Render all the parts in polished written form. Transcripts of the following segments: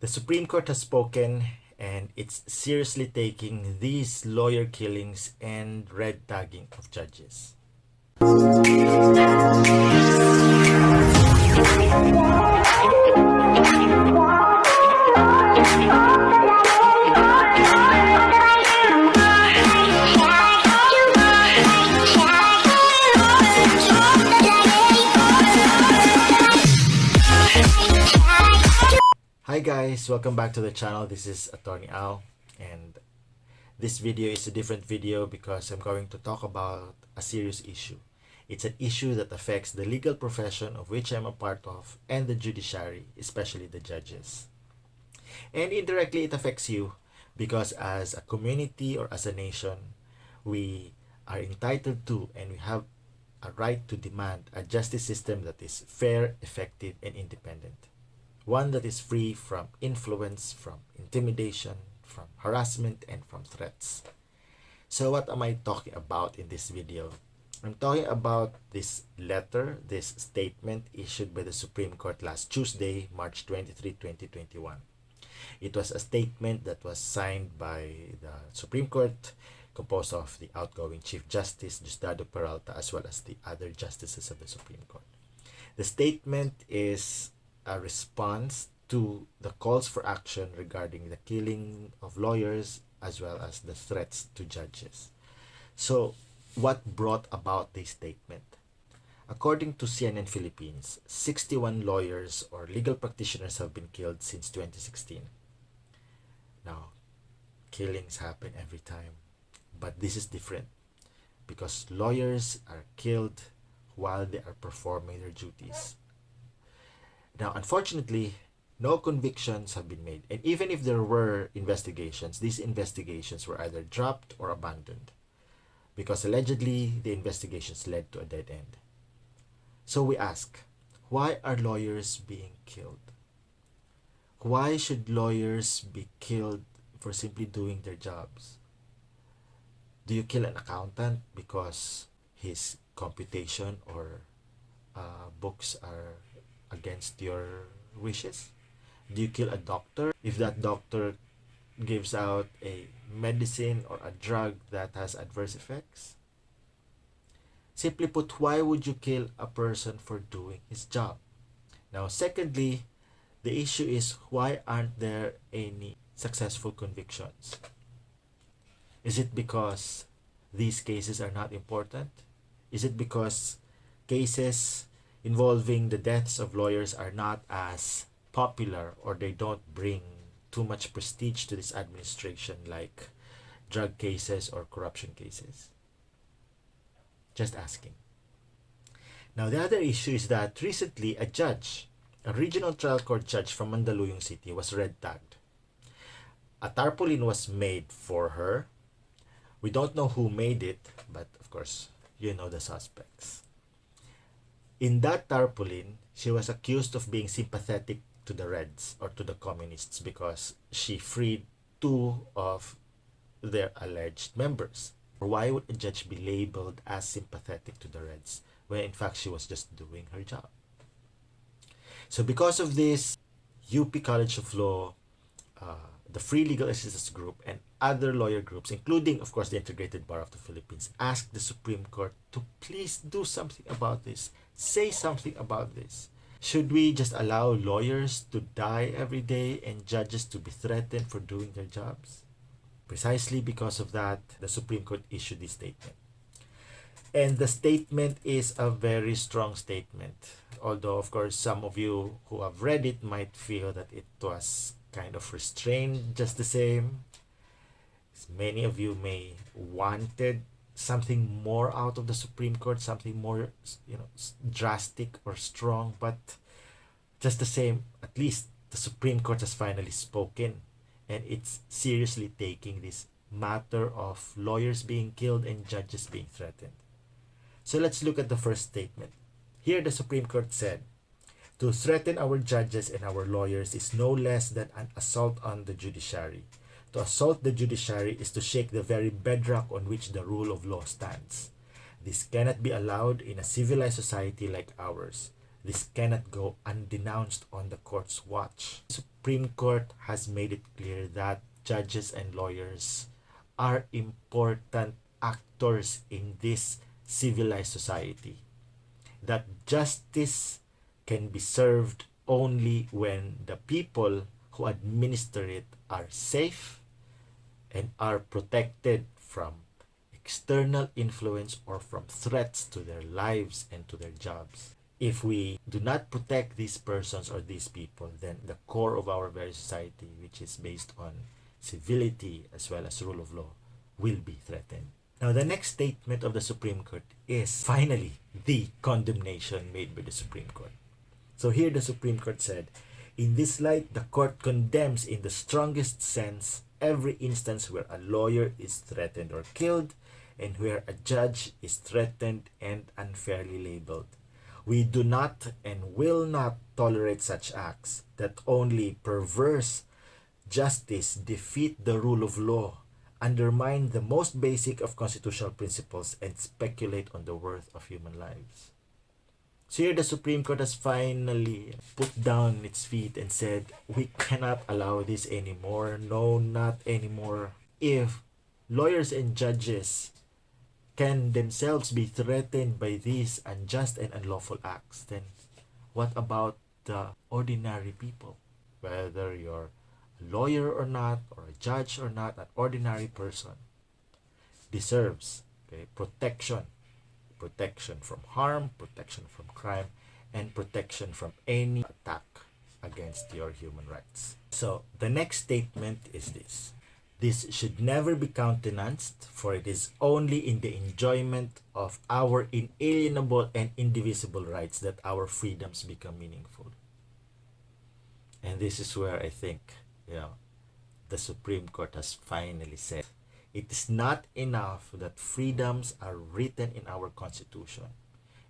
The Supreme Court has spoken, and it's seriously taking these lawyer killings and red tagging of judges. Hi guys, welcome back to the channel. This is Attorney Al, and this video is a different video because I'm going to talk about a serious issue. It's an issue that affects the legal profession of which I'm a part of and the judiciary, especially the judges. And indirectly it affects you because as a community or as a nation, we are entitled to and we have a right to demand a justice system that is fair, effective, and independent. One that is free from influence, from intimidation, from harassment, and from threats. So what am I talking about in this video? I'm talking about this letter, this statement issued by the Supreme Court last Tuesday, March 23, 2021. It was a statement that was signed by the Supreme Court, composed of the outgoing Chief Justice, Diosdado Peralta, as well as the other justices of the Supreme Court. The statement is a response to the calls for action regarding the killing of lawyers as well as the threats to judges. So, what brought about this statement? According to CNN Philippines, 61 lawyers or legal practitioners have been killed since 2016. Now, killings happen every time, but this is different because lawyers are killed while they are performing their duties. Now, unfortunately, no convictions have been made. And even if there were investigations, these investigations were either dropped or abandoned because allegedly the investigations led to a dead end. So we ask, why are lawyers being killed? Why should lawyers be killed for simply doing their jobs? Do you kill an accountant because his computation or books are against your wishes? Do you kill a doctor if that doctor gives out a medicine or a drug that has adverse effects? Simply put, why would you kill a person for doing his job? Now, secondly, the issue is why aren't there any successful convictions? Is it because these cases are not important? Is it because cases involving the deaths of lawyers are not as popular or they don't bring too much prestige to this administration like drug cases or corruption cases? Just asking. Now, the other issue is that recently a judge, a regional trial court judge from Mandaluyong City, was red tagged. A tarpaulin was made for her. We don't know who made it, but of course, you know the suspects. In that tarpaulin, she was accused of being sympathetic to the Reds or to the communists because she freed two of their alleged members. Why would a judge be labeled as sympathetic to the Reds when in fact she was just doing her job? So because of this, UP College of Law, the Free Legal Assistance Group, and other lawyer groups, including, of course, the Integrated Bar of the Philippines, asked the Supreme Court to please do something about this. Say something about this. Should we just allow lawyers to die every day and judges to be threatened for doing their jobs? Precisely because of that, the Supreme Court issued this statement. And the statement is a very strong statement. Although, of course, some of you who have read it might feel that it was kind of restrained just the same. Many of you may wanted something more out of the Supreme Court, something more, drastic or strong, but just the same, at least the Supreme Court has finally spoken, and it's seriously taking this matter of lawyers being killed and judges being threatened. So let's look at the first statement. Here the Supreme Court said, "To threaten our judges and our lawyers is no less than an assault on the judiciary. To assault the judiciary is to shake the very bedrock on which the rule of law stands. This cannot be allowed in a civilized society like ours. This cannot go undenounced on the court's watch. The Supreme Court has made it clear that judges and lawyers are important actors in this civilized society. That justice can be served only when the people who administer it are safe and are protected from external influence or from threats to their lives and to their jobs. If we do not protect these persons or these people, then the core of our very society, which is based on civility as well as rule of law, will be threatened. Now, the next statement of the Supreme Court is finally the condemnation made by the Supreme Court. So here the Supreme Court said, in this light, the court condemns in the strongest sense every instance where a lawyer is threatened or killed and where a judge is threatened and unfairly labeled. We do not and will not tolerate such acts that only perverse justice, defeat the rule of law, undermine the most basic of constitutional principles, and speculate on the worth of human lives. So here the Supreme Court has finally put down its feet and said, we cannot allow this anymore. No, not anymore. If lawyers and judges can themselves be threatened by these unjust and unlawful acts, then what about the ordinary people? Whether you're a lawyer or not, or a judge or not, an ordinary person deserves protection. Protection from harm, protection from crime, and protection from any attack against your human rights. So the next statement is this. This should never be countenanced, for it is only in the enjoyment of our inalienable and indivisible rights that our freedoms become meaningful. And this is where I think, the Supreme Court has finally said, it is not enough that freedoms are written in our Constitution.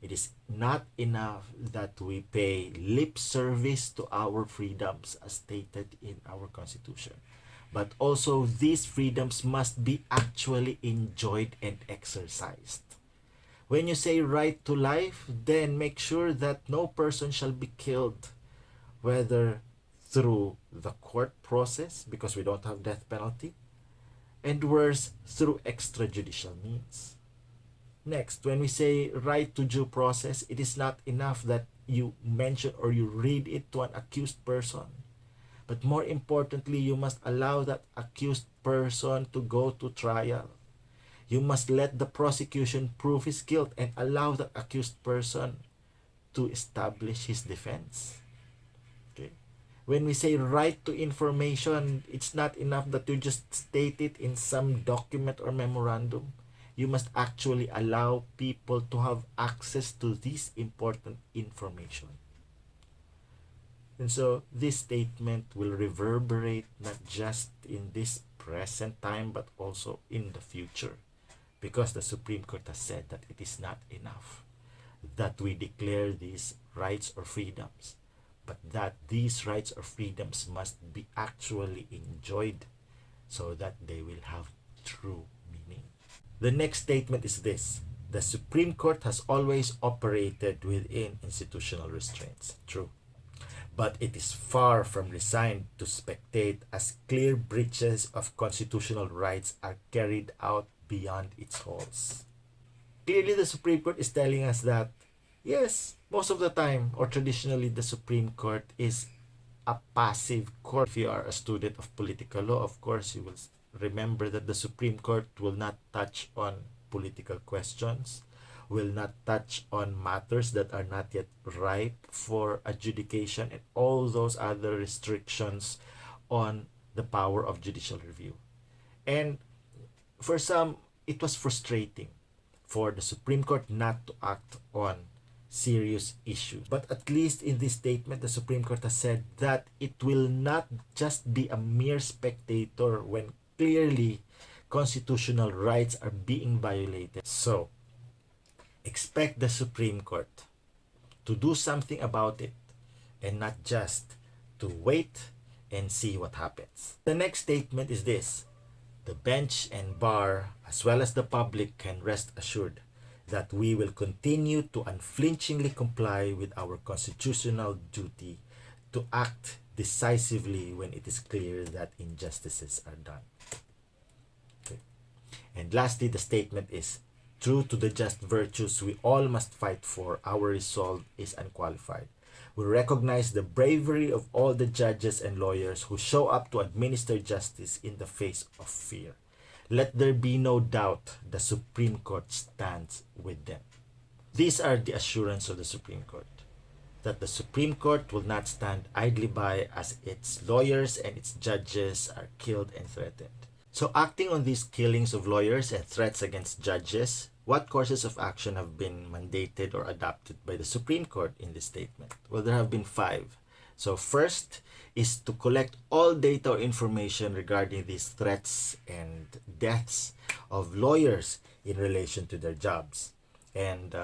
It is not enough that we pay lip service to our freedoms as stated in our Constitution. But also these freedoms must be actually enjoyed and exercised. When you say right to life, then make sure that no person shall be killed, whether through the court process, because we don't have death penalty, and worse, through extrajudicial means. Next, when we say right to due process, it is not enough that you mention or you read it to an accused person. But more importantly, you must allow that accused person to go to trial. You must let the prosecution prove his guilt and allow the accused person to establish his defense. When we say right to information, it's not enough that you just state it in some document or memorandum. You must actually allow people to have access to this important information. And so this statement will reverberate not just in this present time but also in the future, because the Supreme Court has said that it is not enough that we declare these rights or freedoms, but that these rights or freedoms must be actually enjoyed so that they will have true meaning. The next statement is this. The Supreme Court has always operated within institutional restraints. True. But it is far from resigned to spectate as clear breaches of constitutional rights are carried out beyond its halls. Clearly, the Supreme Court is telling us that yes, most of the time, or traditionally, the Supreme Court is a passive court. If you are a student of political law, of course, you will remember that the Supreme Court will not touch on political questions, will not touch on matters that are not yet ripe for adjudication, and all those other restrictions on the power of judicial review. And for some, it was frustrating for the Supreme Court not to act on serious issues. But at least in this statement, the Supreme Court has said that it will not just be a mere spectator when clearly constitutional rights are being violated. So, expect the Supreme Court to do something about it and not just to wait and see what happens. The next statement is this. The bench and bar, as well as the public, can rest assured that we will continue to unflinchingly comply with our constitutional duty to act decisively when it is clear that injustices are done. Okay. And lastly, the statement is, true to the just virtues we all must fight for, our resolve is unqualified. We recognize the bravery of all the judges and lawyers who show up to administer justice in the face of fear. Let there be no doubt the Supreme Court stands with them. These are the assurance of the Supreme Court, that the Supreme Court will not stand idly by as its lawyers and its judges are killed and threatened. So acting on these killings of lawyers and threats against judges, what courses of action have been mandated or adopted by the Supreme Court in this statement? Well, there have been 5. So first is to collect all data or information regarding these threats and deaths of lawyers in relation to their jobs. And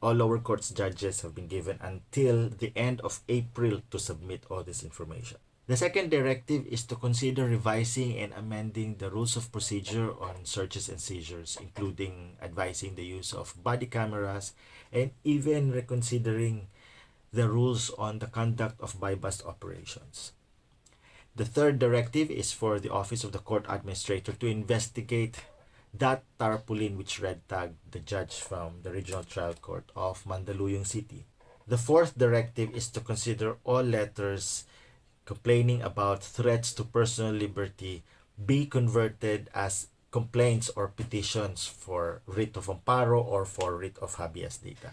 all lower courts judges have been given until the end of April to submit all this information. The second directive is to consider revising and amending the rules of procedure on searches and seizures, including advising the use of body cameras and even reconsidering the rules on the conduct of buy-bust operations. The third directive is for the Office of the Court Administrator to investigate that tarpaulin which red tagged the judge from the Regional Trial Court of Mandaluyong City. The fourth directive is to consider all letters complaining about threats to personal liberty be converted as complaints or petitions for writ of amparo or for writ of habeas data.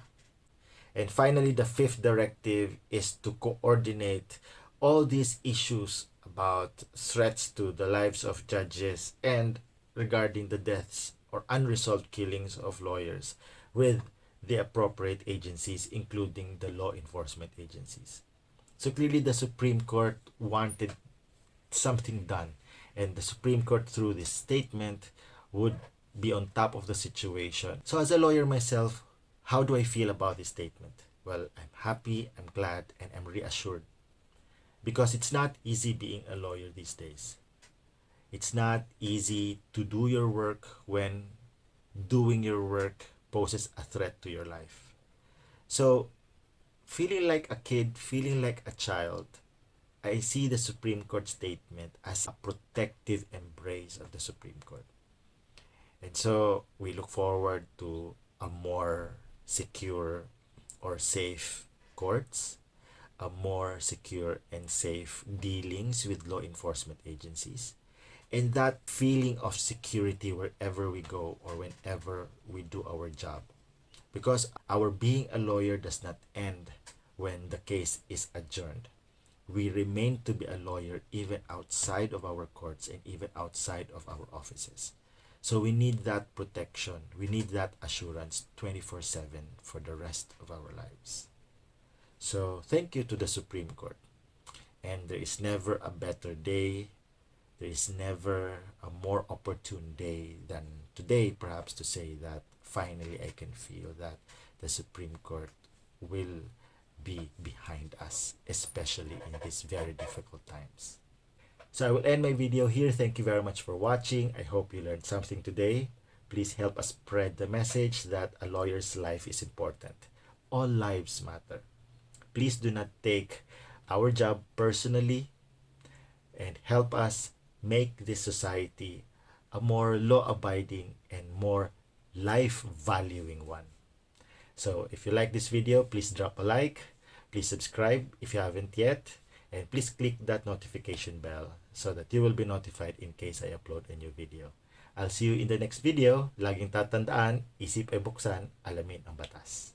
And finally, the fifth directive is to coordinate all these issues about threats to the lives of judges and regarding the deaths or unresolved killings of lawyers with the appropriate agencies, including the law enforcement agencies. So clearly the Supreme Court wanted something done, and the Supreme Court through this statement would be on top of the situation. So as a lawyer myself, how do I feel about this statement? Well, I'm happy, I'm glad, and I'm reassured. Because it's not easy being a lawyer these days. It's not easy to do your work when doing your work poses a threat to your life. So, feeling like a kid, feeling like a child, I see the Supreme Court statement as a protective embrace of the Supreme Court. And so, we look forward to a more secure or safe courts, a more secure and safe dealings with law enforcement agencies, and that feeling of security wherever we go or whenever we do our job. Because our being a lawyer does not end when the case is adjourned. We remain to be a lawyer even outside of our courts and even outside of our offices. So we need that protection, we need that assurance 24/7 for the rest of our lives. So thank you to the Supreme Court. And there is never a better day, there is never a more opportune day than today, perhaps, to say that finally I can feel that the Supreme Court will be behind us, especially in these very difficult times. So I will end my video here. Thank you very much for watching. I hope you learned something today. Please help us spread the message that a lawyer's life is important. All lives matter. Please do not take our job personally and help us make this society a more law-abiding and more life-valuing one. So if you like this video, please drop a like, please subscribe if you haven't yet, and please click that notification bell so that you will be notified in case I upload a new video. I'll see you in the next video. Laging tatandaan, isip ay buksan, alamin ang batas.